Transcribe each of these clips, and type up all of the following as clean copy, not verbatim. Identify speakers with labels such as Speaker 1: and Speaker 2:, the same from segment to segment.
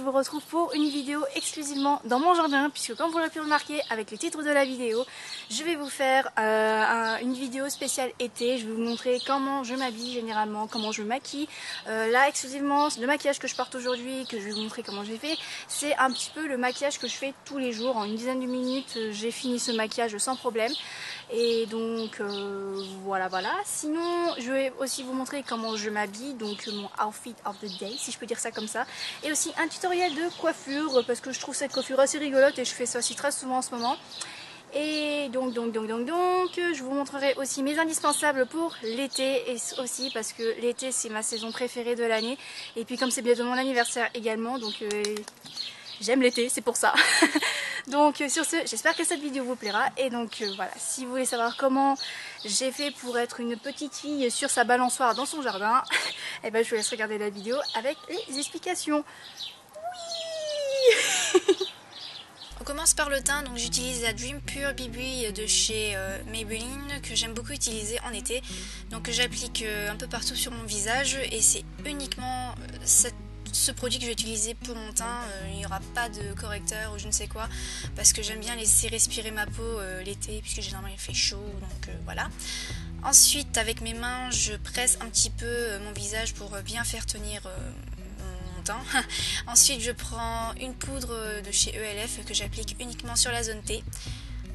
Speaker 1: vous retrouve pour une vidéo exclusivement dans mon jardin, puisque comme vous l'aurez pu remarquer avec le titre de la vidéo, je vais vous faire une vidéo spéciale été. Je vais vous montrer comment je m'habille généralement, comment je me maquille. Là exclusivement, le maquillage que je porte aujourd'hui, que je vais vous montrer comment j'ai fait, c'est un petit peu le maquillage que je fais tous les jours. En une dizaine de minutes, j'ai fini ce maquillage sans problème. Et donc voilà. Sinon, je vais aussi vous montrer comment je m'habille, donc mon outfit of the day, si je peux dire ça comme ça. Et aussi un tutoriel de coiffure, parce que je trouve cette coiffure assez rigolote et je fais ça aussi très souvent en ce moment. Et donc, je vous montrerai aussi mes indispensables pour l'été, et aussi parce que l'été c'est ma saison préférée de l'année. Et puis comme c'est bientôt mon anniversaire également, donc j'aime l'été, c'est pour ça. Donc sur ce, j'espère que cette vidéo vous plaira. Et donc voilà, si vous voulez savoir comment j'ai fait pour être une petite fille sur sa balançoire dans son jardin, et ben je vous laisse regarder la vidéo avec les explications. Oui. On commence par le teint, donc j'utilise la Dream Pure BB de chez Maybelline, que j'aime beaucoup utiliser en été. Donc j'applique un peu partout sur mon visage, et c'est uniquement ce produit que je vais utiliser pour mon teint. Il n'y aura pas de correcteur ou je ne sais quoi, parce que j'aime bien laisser respirer ma peau l'été, puisque généralement il fait chaud, donc voilà. Ensuite, avec mes mains, je presse un petit peu mon visage pour bien faire tenir mon teint. Ensuite, je prends une poudre de chez ELF que j'applique uniquement sur la zone T.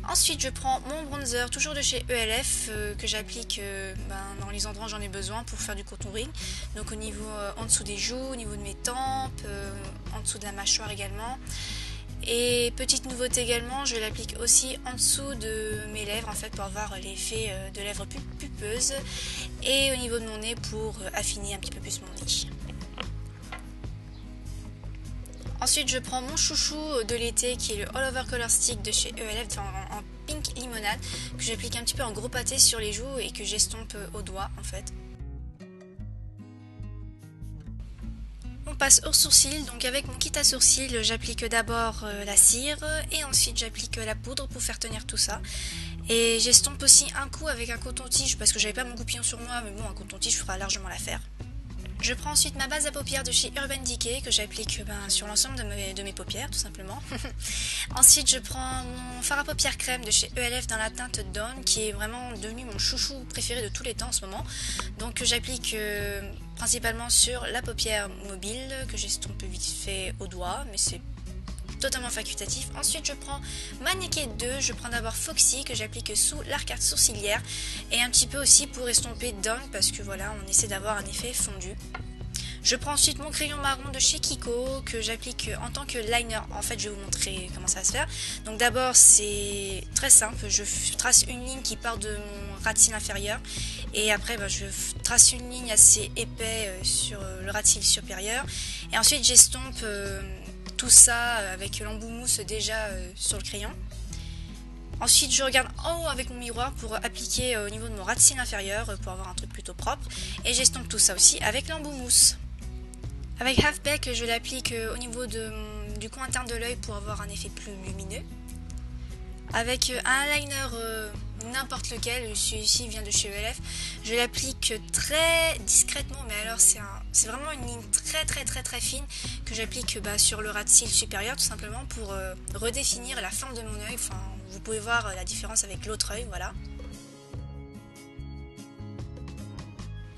Speaker 1: Ensuite, je prends mon bronzer, toujours de chez ELF, que j'applique dans les endroits où j'en ai besoin pour faire du contouring. Donc au niveau en dessous des joues, au niveau de mes tempes, en dessous de la mâchoire également. Et petite nouveauté également, je l'applique aussi en dessous de mes lèvres, en fait, pour avoir l'effet de lèvres pulpeuses. Et au niveau de mon nez pour affiner un petit peu plus mon nez. Ensuite, je prends mon chouchou de l'été qui est le All Over Color Stick de chez ELF en pink limonade, que j'applique un petit peu en gros pâté sur les joues et que j'estompe au doigt en fait. On passe aux sourcils, donc avec mon kit à sourcils, j'applique d'abord la cire et ensuite j'applique la poudre pour faire tenir tout ça. Et j'estompe aussi un coup avec un coton-tige parce que j'avais pas mon goupillon sur moi, mais bon, un coton-tige fera largement l'affaire. Je prends ensuite ma base à paupières de chez Urban Decay que j'applique sur l'ensemble de mes paupières tout simplement. Ensuite je prends mon fard à paupières crème de chez ELF dans la teinte Dawn qui est vraiment devenu mon chouchou préféré de tous les temps en ce moment. Donc j'applique principalement sur la paupière mobile que j'estompe vite fait au doigt, mais c'est totalement facultatif. Ensuite je prends ma Naked 2, je prends d'abord Foxy que j'applique sous l'arcade sourcilière et un petit peu aussi pour estomper Dawn parce que voilà, on essaie d'avoir un effet fondu. Je prends ensuite mon crayon marron de chez Kiko que j'applique en tant que liner. En fait je vais vous montrer comment ça va se faire. Donc d'abord c'est très simple, je trace une ligne qui part de mon ras de cils inférieur et après je trace une ligne assez épais sur le ras de cils supérieur et ensuite j'estompe tout ça avec l'embout mousse déjà sur le crayon. Ensuite je regarde en haut avec mon miroir pour appliquer au niveau de mon ras de cils inférieur pour avoir un truc plutôt propre et j'estompe tout ça aussi avec l'embout mousse. Avec Half Baked je l'applique au niveau du coin interne de l'œil pour avoir un effet plus lumineux. Avec un liner n'importe lequel, celui-ci vient de chez ELF, je l'applique très discrètement, mais alors c'est vraiment une ligne très fine que j'applique sur le ras de cils supérieur tout simplement pour redéfinir la forme de mon œil. Enfin, vous pouvez voir la différence avec l'autre œil, voilà.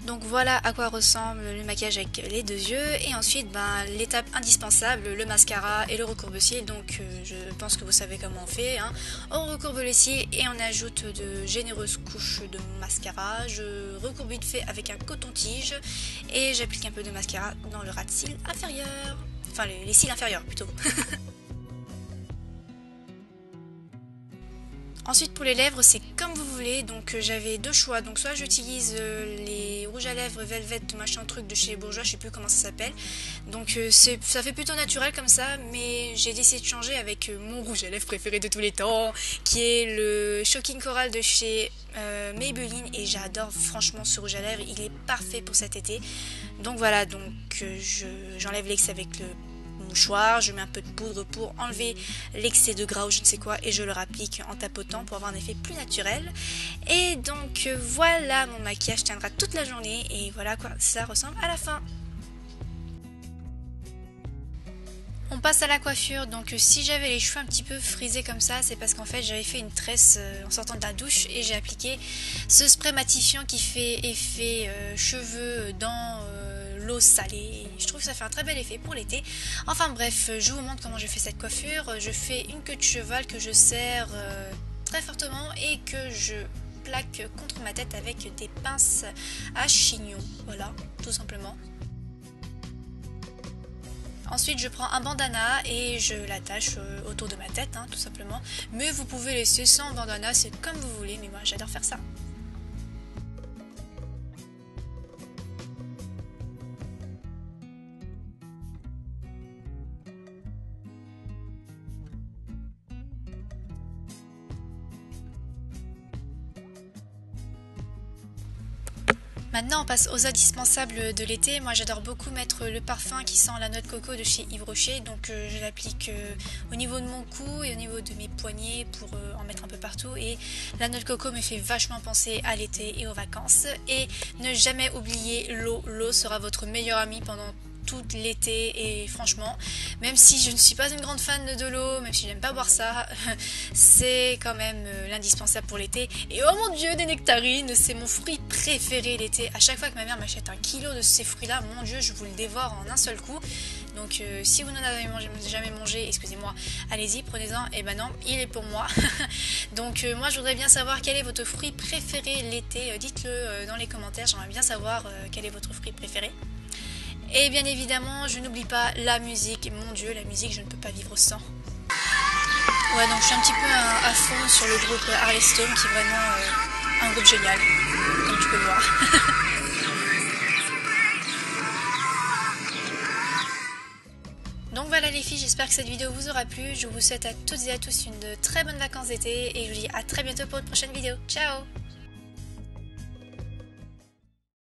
Speaker 1: Donc voilà à quoi ressemble le maquillage avec les deux yeux et ensuite l'étape indispensable, le mascara et le recourbe-cils. Donc je pense que vous savez comment on fait, hein. On recourbe les cils et on ajoute de généreuses couches de mascara. Je recourbe vite fait avec un coton-tige et j'applique un peu de mascara dans le ras de cils inférieur, enfin les cils inférieurs plutôt. Ensuite pour les lèvres c'est comme vous voulez, donc j'avais deux choix, donc soit j'utilise les rouges à lèvres Velvet machin truc de chez Bourjois, je sais plus comment ça s'appelle, donc ça fait plutôt naturel comme ça, mais j'ai décidé de changer avec mon rouge à lèvres préféré de tous les temps, qui est le Shocking Coral de chez Maybelline, et j'adore franchement ce rouge à lèvres, il est parfait pour cet été. Donc voilà, donc j'enlève l'excès avec le mouchoir, je mets un peu de poudre pour enlever l'excès de gras ou je ne sais quoi et je le rapplique en tapotant pour avoir un effet plus naturel. Et donc voilà, mon maquillage tiendra toute la journée et voilà quoi ça ressemble à la fin. On passe à la coiffure. Donc si j'avais les cheveux un petit peu frisés comme ça, c'est parce qu'en fait j'avais fait une tresse en sortant de la douche et j'ai appliqué ce spray matifiant qui fait effet cheveux dans l'eau salée. Je trouve que ça fait un très bel effet pour l'été. Enfin bref, je vous montre comment je fais cette coiffure. Je fais une queue de cheval que je serre très fortement et que je plaque contre ma tête avec des pinces à chignon. Voilà, tout simplement. Ensuite, je prends un bandana et je l'attache autour de ma tête, hein, tout simplement. Mais vous pouvez laisser sans bandana, c'est comme vous voulez, mais moi j'adore faire ça. Maintenant, on passe aux indispensables de l'été. Moi, j'adore beaucoup mettre le parfum qui sent la noix de coco de chez Yves Rocher. Donc, je l'applique au niveau de mon cou et au niveau de mes poignets pour en mettre un peu partout. Et la noix de coco me fait vachement penser à l'été et aux vacances. Et ne jamais oublier l'eau. L'eau sera votre meilleur ami pendant tout l'été et franchement, même si je ne suis pas une grande fan de l'eau, même si j'aime pas boire ça, c'est quand même l'indispensable pour l'été. Et oh mon dieu, des nectarines, c'est mon fruit préféré l'été. À chaque fois que ma mère m'achète 1 kilo de ces fruits-là, mon dieu, je vous le dévore en un seul coup. Donc si vous n'en avez jamais mangé, excusez-moi, allez-y, prenez-en. Et ben non, il est pour moi. Donc moi, je voudrais bien savoir quel est votre fruit préféré l'été. Dites-le dans les commentaires, j'aimerais bien savoir quel est votre fruit préféré. Et bien évidemment, je n'oublie pas la musique. Mon dieu, la musique, je ne peux pas vivre sans. Ouais, donc je suis un petit peu à fond sur le groupe Harley Stone, qui est vraiment un groupe génial, comme tu peux le voir. Donc voilà les filles, j'espère que cette vidéo vous aura plu. Je vous souhaite à toutes et à tous une très bonne vacances d'été et je vous dis à très bientôt pour une prochaine vidéo. Ciao!